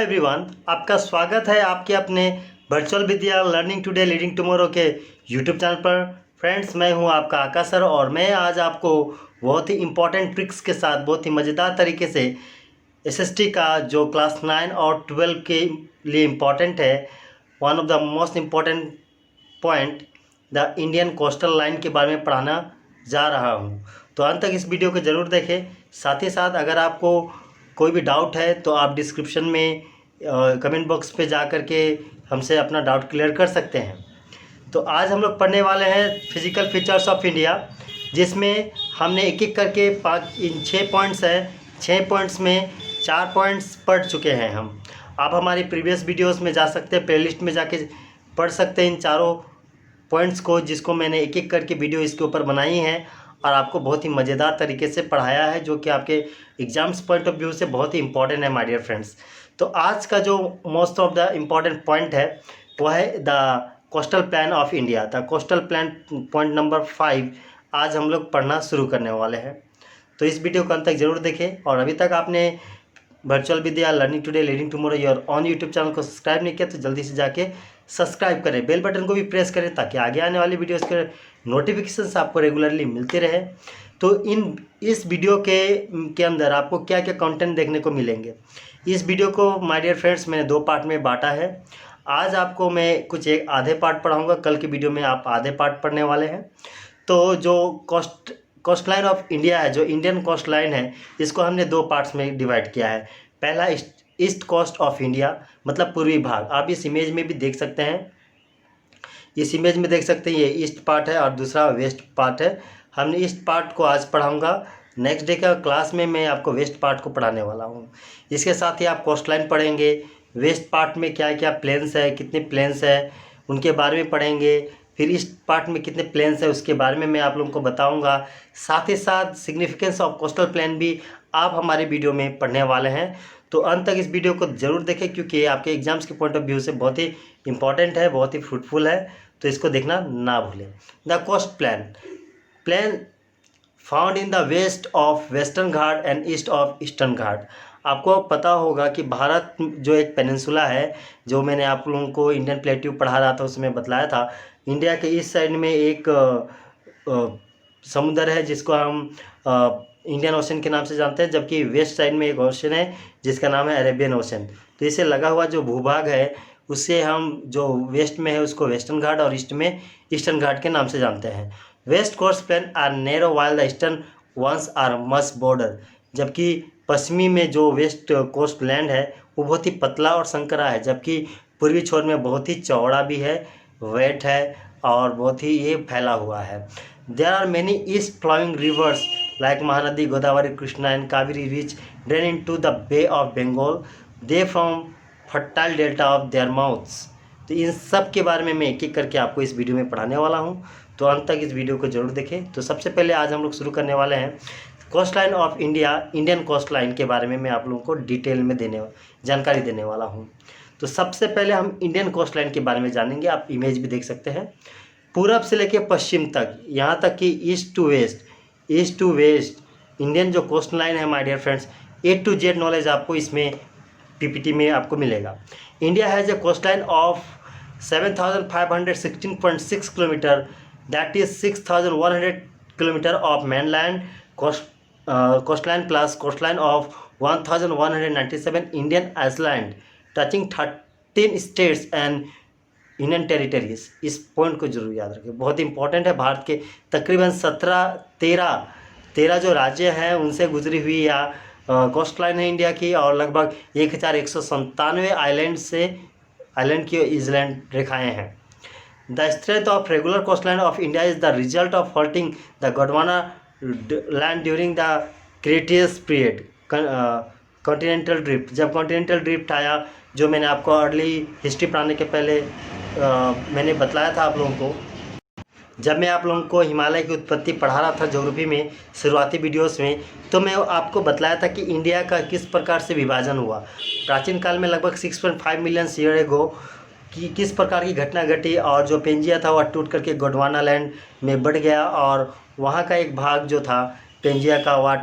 Everyone, आपका स्वागत है आपके अपने वर्चुअल विद्या लर्निंग टुडे लीडिंग टुमारो के यूट्यूब चैनल पर। फ्रेंड्स, मैं हूं आपका आकाश सर और मैं आज आपको बहुत ही इम्पोर्टेंट ट्रिक्स के साथ बहुत ही मज़ेदार तरीके से एसएसटी का जो क्लास 9 और 12 के लिए इम्पॉर्टेंट है, one of the most important point the Indian coastal line के बारे में पढ़ाना जा रहा हूं। तो अंत तक इस वीडियो को ज़रूर देखें। साथ ही साथ अगर आपको कोई भी डाउट है तो आप डिस्क्रिप्शन में कमेंट बॉक्स पे जा कर के हमसे अपना डाउट क्लियर कर सकते हैं। तो आज हम लोग पढ़ने वाले हैं फिजिकल फीचर्स ऑफ इंडिया, जिसमें हमने एक एक करके 6 पॉइंट्स हैं। 6 पॉइंट्स में 4 पॉइंट्स पढ़ चुके हैं हम। आप हमारी प्रीवियस वीडियोस में जा सकते हैं, प्लेलिस्ट में जाके पढ़ सकते हैं इन चारों पॉइंट्स को, जिसको मैंने एक एक करके वीडियो इसके ऊपर बनाई हैं और आपको बहुत ही मज़ेदार तरीके से पढ़ाया है, जो कि आपके एग्जाम्स पॉइंट ऑफ व्यू से बहुत ही इंपॉर्टेंट है माय डियर फ्रेंड्स। तो आज का जो most of the important point है वह है the coastal plan of India. The coastal plan point number 5 आज हम लोग पढ़ना शुरू करने वाले हैं। तो इस वीडियो को अंत तक ज़रूर देखें और अभी तक आपने virtual Vidya learning today leading tomorrow your on YouTube channel को सब्सक्राइब नहीं किया तो जल्दी से जाके सब्सक्राइब करें, बेल बटन को भी प्रेस करें ताकि आगे आने वाली वीडियोस के नोटिफिकेशंस आपको रेगुलरली मिलते रहे। तो इस वीडियो के अंदर आपको क्या क्या कंटेंट देखने को मिलेंगे। इस वीडियो को माय डियर फ्रेंड्स मैंने 2 पार्ट में बांटा है। आज आपको मैं कुछ एक आधे पार्ट पढ़ाऊँगा, कल की वीडियो में आप आधे पार्ट पढ़ने वाले हैं। तो जो कोस्ट लाइन ऑफ इंडिया है, जो इंडियन कोस्ट लाइन है, इसको हमने 2 पार्ट्स में डिवाइड किया है। पहला ईस्ट कोस्ट ऑफ इंडिया, मतलब पूर्वी भाग। आप इस इमेज में भी देख सकते हैं, इस इमेज में देख सकते हैं ये ईस्ट पार्ट है और दूसरा वेस्ट पार्ट है। हमने ईस्ट पार्ट को आज पढ़ाऊंगा, नेक्स्ट डे का क्लास में मैं आपको वेस्ट पार्ट को पढ़ाने वाला हूँ। इसके साथ ही आप कोस्ट लाइन पढ़ेंगे, वेस्ट पार्ट में क्या क्या प्लेन्स है, कितने प्लेन्स है उनके बारे में पढ़ेंगे। फिर ईस्ट पार्ट में कितने प्लेन्स है उसके बारे में मैं आप लोगों को बताऊंगा। साथ ही साथ सिग्निफिकेंस ऑफ कोस्टल प्लेन भी आप हमारे वीडियो में पढ़ने वाले हैं। तो अंत तक इस वीडियो को ज़रूर देखें, क्योंकि ये आपके एग्जाम्स के पॉइंट ऑफ व्यू से बहुत ही इंपॉर्टेंट है, बहुत ही फ्रूटफुल है। तो इसको देखना ना भूलें। The coast plain found in the west of western Ghat and east of eastern Ghat. आपको पता होगा कि भारत जो एक पेनिनसुला है, जो मैंने आप लोगों को इंडियन प्लेट्यू पढ़ा रहा था उसमें बतलाया था, इंडिया के ईस्ट साइड में एक समुद्र है जिसको हम इंडियन ओशन के नाम से जानते हैं, जबकि वेस्ट साइड में एक ओशन है जिसका नाम है अरेबियन ओशन। तो इसे लगा हुआ जो भूभाग है उससे हम जो वेस्ट में है उसको वेस्टर्न घाट और ईस्ट में ईस्टर्न घाट के नाम से जानते हैं। West coast plain are narrow while the eastern ones are much border, जबकि पश्चिमी में जो वेस्ट कोस्ट लैंड है वो बहुत ही पतला और संकरा है, जबकि पूर्वी छोर में बहुत ही चौड़ा भी है, वेट है और बहुत ही ये फैला हुआ है। There are many east flowing rivers like Mahanadi, Godavari, Krishna and Kaveri which drain into the Bay of Bengal, they from fertile delta of their mouths. तो इन सब के बारे में मैं एक एक करके आपको इस वीडियो में पढ़ाने वाला हूँ। तो अंत तक इस वीडियो को जरूर देखें। तो सबसे पहले आज हम लोग शुरू करने वाले हैं coast line of India, Indian coast line के बारे में मैं आप लोगों को डिटेल में जानकारी देने वाला हूँ। तो सबसे पहले हम इंडियन कोस्ट लाइन के बारे में जानेंगे। आप इमेज भी देख सकते हैं, पूरब से लेकर पश्चिम तक, यहाँ तक कि ईस्ट टू वेस्ट इंडियन जो कोस्ट लाइन है my dear friends, A to Z knowledge आपको इसमें पीपीटी में आपको मिलेगा। India has a coast line of 7516.6 kilometre, that is 6100 kilometre of mainland coastline plus coastline of 1197 Indian island touching 13 states and union territories. इस point को जरूर याद रखें, बहुत इंपॉर्टेंट है। भारत के तकरीबन 13 जो राज्य हैं उनसे गुजरी हुई या कोस्ट लाइन है इंडिया की, और लगभग 1197 आइलैंड की ईजलैंड रेखाएँ हैं। The strength of regular coast line of India is the result of halting the Gondwana land during the cretaceous period, continental drift. जब कॉन्टिनेंटल ड्रिफ्ट आया, जो मैंने आपको अर्ली हिस्ट्री पढ़ाने के पहले मैंने बतलाया था आप लोगों को, जब मैं आप लोगों को हिमालय की उत्पत्ति पढ़ा रहा था ज्योग्राफी में शुरुआती वीडियोस में, तो मैं आपको बतलाया था कि इंडिया का किस प्रकार से विभाजन हुआ। प्राचीन काल में लगभग 6.5 मिलियन ईयर एगो कि किस प्रकार की घटना घटी, और जो पेंजिया था वह टूट करके गोंडवाना लैंड में बढ़ गया, और वहाँ का एक भाग जो था पेंजिया का वह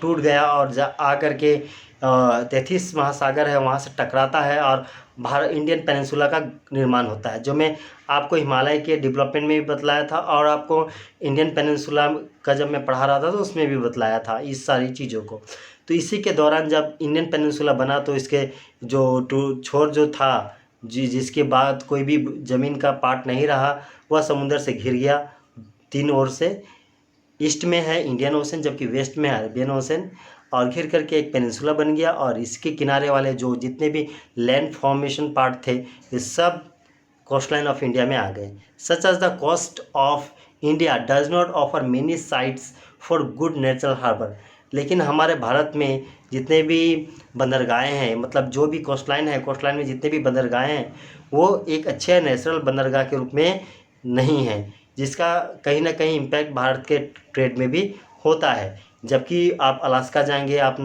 टूट गया और आ करके तैतीस महासागर है वहाँ से टकराता है और भारत इंडियन पेनिनसुला का निर्माण होता है, जो मैं आपको हिमालय के डेवलपमेंट में भी बतलाया था और आपको इंडियन पेनिनसुला का जब मैं पढ़ा रहा था तो उसमें भी बतलाया था इस सारी चीज़ों को। तो इसी के दौरान जब इंडियन पेनिनसुला बना तो इसके जो छोर जो था जिसके बाद कोई भी ज़मीन का पार्ट नहीं रहा, वह समुद्र से घिर गया तीन ओर से। ईस्ट में है इंडियन ओशन, जबकि वेस्ट में है अरेबियन ओशन, और घिर करके एक पेनिनसुला बन गया और इसके किनारे वाले जो जितने भी लैंड फॉर्मेशन पार्ट थे ये सब कोस्ट लाइन ऑफ इंडिया में आ गए। Such as the coast of India does not offer many sites for good natural harbour. लेकिन हमारे भारत में जितने भी बंदरगाहें हैं, मतलब जो भी कोस्ट लाइन है, कोस्ट लाइन में जितने भी बंदरगाहें हैं वो एक अच्छे नेचुरल बंदरगाह के रूप में नहीं है, जिसका कहीं ना कहीं इम्पैक्ट भारत के ट्रेड में भी होता है। जबकि आप अलास्का जाएंगे, आप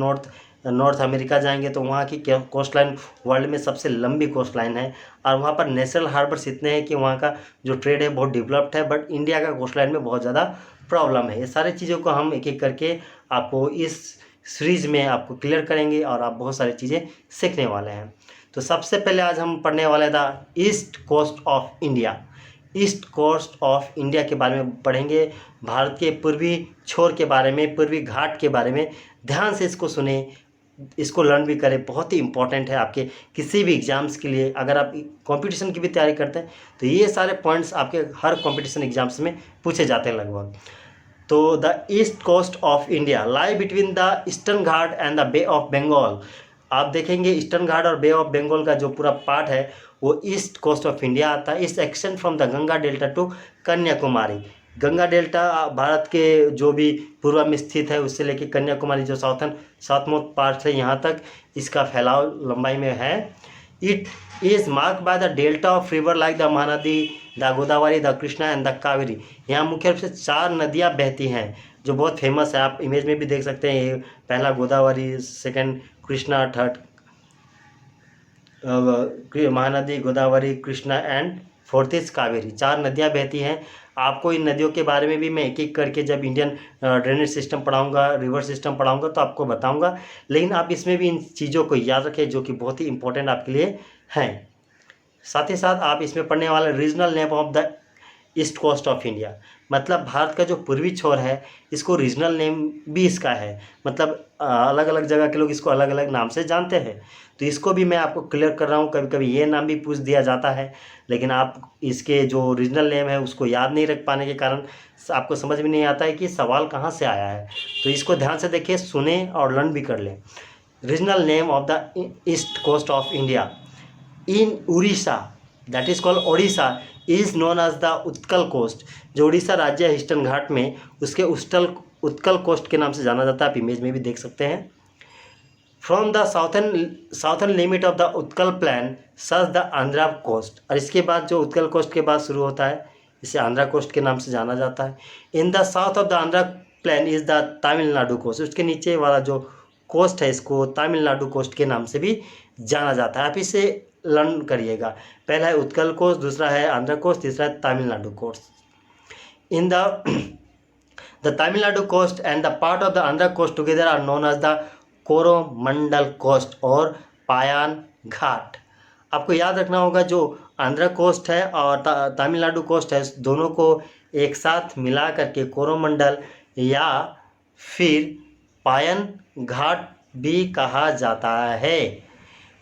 नॉर्थ अमेरिका जाएंगे तो वहाँ की कोस्ट लाइन वर्ल्ड में सबसे लंबी कोस्ट लाइन है और वहाँ पर नेचुरल हार्बर्स इतने हैं कि वहाँ का जो ट्रेड है बहुत डेवलप्ड है। बट इंडिया का कोस्ट लाइन में बहुत ज़्यादा प्रॉब्लम है। ये सारी चीज़ों को हम एक एक करके आपको इस सीरीज़ में आपको क्लियर करेंगे और आप बहुत सारी चीज़ें सीखने वाले हैं। तो सबसे पहले आज हम पढ़ने वाले था east coast of India. East coast of India के बारे में पढ़ेंगे, भारत के पूर्वी छोर के बारे में, पूर्वी घाट के बारे में। ध्यान से इसको सुने, इसको लर्न भी करें, बहुत ही इंपॉर्टेंट है आपके किसी भी एग्ज़ाम्स के लिए। अगर आप कंपटीशन की भी तैयारी करते हैं तो ये सारे पॉइंट्स आपके हर कंपटीशन एग्जाम्स में पूछे जाते हैं लगभग। तो the east coast of India lie between the eastern Ghat and the Bay of Bengal. आप देखेंगे ईस्टर्न घाट और बे ऑफ बंगाल का जो पूरा पार्ट है वो ईस्ट कोस्ट ऑफ इंडिया आता है। इस extend from the Ganga delta two Kanyakumari. Ganga delta Bharat के जो भी पूर्व में स्थित है उससे लेकर कन्याकुमारी जो साउथ मोस्ट पार्ट है यहाँ तक इसका फैलाव लंबाई में है। It is mark by the delta of river like the Mahanadi, the Godavari, the Krishna and the Kaveri. यहाँ मुख्य रूप से 4 नदियाँ बहती हैं जो बहुत फेमस है, आप इमेज में भी देख सकते हैं। ये पहला Godavari, second Krishna, third Mahanadi, Godavari, Krishna and fourth is Kaveri. 4 नदियाँ बहती हैं। आपको इन नदियों के बारे में भी मैं एक एक करके जब इंडियन ड्रेनेज सिस्टम पढ़ाऊंगा, रिवर सिस्टम पढ़ाऊंगा तो आपको बताऊंगा। लेकिन आप इसमें भी इन चीज़ों को याद रखें जो कि बहुत ही इंपॉर्टेंट आपके लिए हैं। साथ ही साथ आप इसमें पढ़ने वाले regional name of the east coast of India, मतलब भारत का जो पूर्वी छोर है इसको रीजनल नेम भी इसका है, मतलब अलग अलग जगह के लोग इसको अलग अलग नाम से जानते हैं। तो इसको भी मैं आपको क्लियर कर रहा हूँ। कभी कभी ये नाम भी पूछ दिया जाता है, लेकिन आप इसके जो रीजनल नेम है उसको याद नहीं रख पाने के कारण आपको समझ में नहीं आता है कि सवाल कहाँ से आया है। तो इसको ध्यान से देखिए, सुने और लर्न भी कर लें। Regional name of the east coast of India in Orissa, that is called Odisha, is known as the Utkal coast. जो उड़ीसा राज्य है ईस्टर्न घाट में, उसके उत्कल कोस्ट के नाम से जाना जाता है। आप इमेज में भी देख सकते हैं। From the southern limit of the Utkal plain such the Andhra coast. और इसके बाद जो उत्कल कोस्ट के बाद शुरू होता है इसे आंध्रा कोस्ट के नाम से जाना जाता है। In the south of the Andhra plain is the Tamil Nadu coast. उसके नीचे वाला जो कोस्ट है इसको तमिलनाडु कोस्ट के नाम से भी जाना जाता है। आप इसे लर्न करिएगा। पहला है उत्कल कोस्ट, दूसरा है आंध्र कोस्ट, तीसरा है Tamil Nadu coast. In the Tamil Nadu coast and the part of the Andhra coast together are known as the Coromandel coast और पायान घाट। आपको याद रखना होगा जो आंध्र कोस्ट है और तमिलनाडु कोस्ट है, दोनों को एक साथ मिला करके कोरोमंडल या फिर पायन घाट भी कहा जाता है।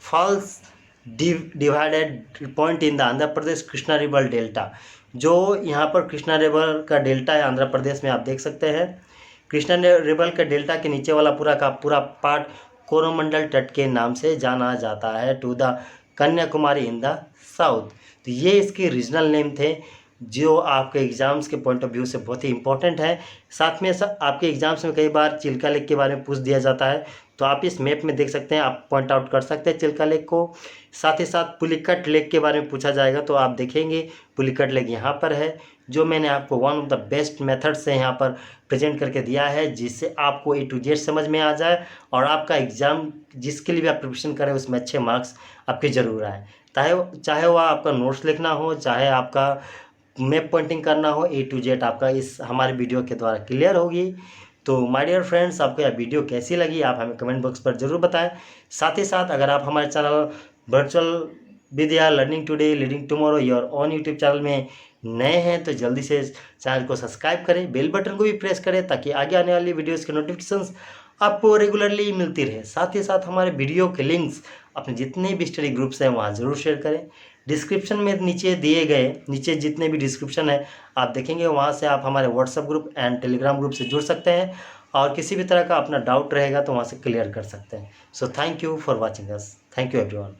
Falls divided point in the Andhra Pradesh Krishna river delta. जो यहाँ पर कृष्णा रिवर का डेल्टा है आंध्र प्रदेश में, आप देख सकते हैं। कृष्णा रिवर के डेल्टा के नीचे वाला पूरा का पूरा पार्ट कोरोमंडल तट के नाम से जाना जाता है, to the Kanyakumari in the south. तो ये इसके रीजनल नेम थे जो आपके एग्ज़ाम्स के पॉइंट ऑफ व्यू से बहुत ही इंपॉर्टेंट है। साथ में आपके एग्ज़ाम्स में कई बार चिल्का लेक के बारे में पूछ दिया जाता है, तो आप इस मैप में देख सकते हैं, आप पॉइंट आउट कर सकते हैं चिल्का लेक को। साथ ही साथ पुलिकट लेक के बारे में पूछा जाएगा तो आप देखेंगे पुलिकट लेक यहाँ पर है, जो मैंने आपको one of the best method से यहाँ पर प्रेजेंट करके दिया है, जिससे आपको A to Z समझ में आ जाए और आपका एग्ज़ाम जिसके लिए भी आप प्रिपरेशन करें उसमें अच्छे मार्क्स आपके ज़रूर आए। चाहे वह आपका नोट्स लिखना हो, चाहे आपका मैप पॉइंटिंग करना हो, A to Z आपका इस हमारे वीडियो के द्वारा क्लियर होगी। तो माय डियर फ्रेंड्स, आपको यह वीडियो कैसी लगी आप हमें कमेंट बॉक्स पर ज़रूर बताएं। साथ ही साथ अगर आप हमारे channel virtual Vidya learning today leading tomorrow your on YouTube channel में नए हैं तो जल्दी से चैनल को सब्सक्राइब करें, बेल बटन को भी प्रेस करें ताकि आगे आने वाली वीडियोज़ के नोटिफिकेशंस आपको रेगुलरली मिलती रहे। साथ ही साथ हमारे वीडियो के लिंक्स अपने जितने भी स्टडी ग्रुप्स हैं वहाँ ज़रूर शेयर करें। डिस्क्रिप्शन में नीचे दिए गए नीचे जितने भी डिस्क्रिप्शन है आप देखेंगे, वहाँ से आप हमारे WhatsApp group and Telegram group से जुड़ सकते हैं और किसी भी तरह का अपना डाउट रहेगा तो वहाँ से क्लियर कर सकते हैं। So thank you for watching us. Thank you everyone.